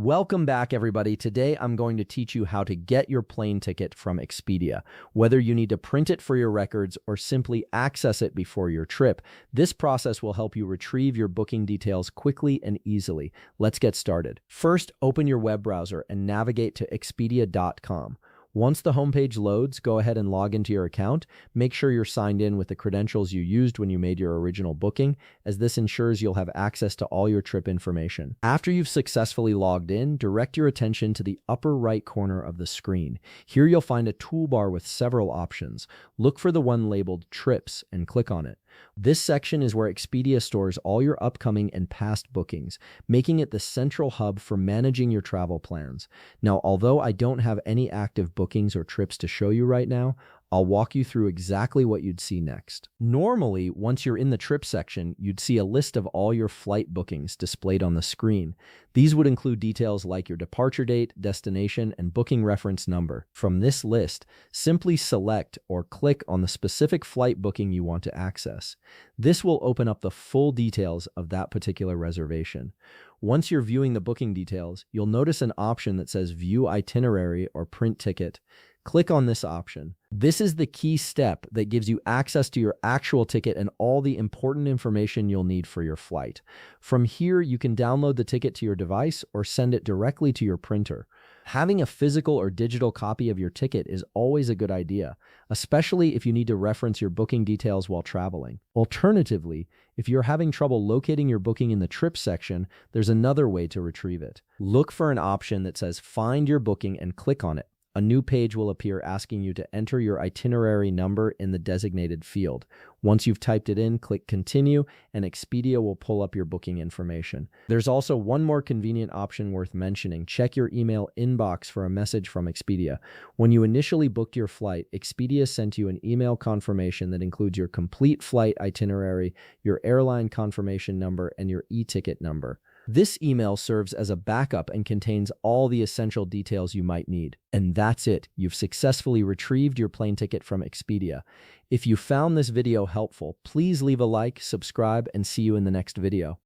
Welcome back, everybody. Today, I'm going to teach you how to get your plane ticket from Expedia. Whether you need to print it for your records or simply access it before your trip, this process will help you retrieve your booking details quickly and easily. Let's get started. First, open your web browser and navigate to expedia.com. Once the homepage loads, go ahead and log into your account. Make sure you're signed in with the credentials you used when you made your original booking, as this ensures you'll have access to all your trip information. After you've successfully logged in, direct your attention to the upper right corner of the screen. Here you'll find a toolbar with several options. Look for the one labeled Trips and click on it. This section is where Expedia stores all your upcoming and past bookings, making it the central hub for managing your travel plans. Now, although I don't have any active bookings or trips to show you right now, I'll walk you through exactly what you'd see next. Normally, once you're in the trip section, you'd see a list of all your flight bookings displayed on the screen. These would include details like your departure date, destination, and booking reference number. From this list, simply select or click on the specific flight booking you want to access. This will open up the full details of that particular reservation. Once you're viewing the booking details, you'll notice an option that says View Itinerary or Print Ticket. Click on this option. This is the key step that gives you access to your actual ticket and all the important information you'll need for your flight. From here, you can download the ticket to your device or send it directly to your printer. Having a physical or digital copy of your ticket is always a good idea, especially if you need to reference your booking details while traveling. Alternatively, if you're having trouble locating your booking in the trip section, there's another way to retrieve it. Look for an option that says Find Your Booking and click on it. A new page will appear asking you to enter your itinerary number in the designated field. Once you've typed it in, click Continue, and Expedia will pull up your booking information. There's also one more convenient option worth mentioning. Check your email inbox for a message from Expedia. When you initially booked your flight, Expedia sent you an email confirmation that includes your complete flight itinerary, your airline confirmation number, and your e-ticket number. This email serves as a backup and contains all the essential details you might need. And that's it. You've successfully retrieved your plane ticket from Expedia. If you found this video helpful, please leave a like, subscribe, and see you in the next video.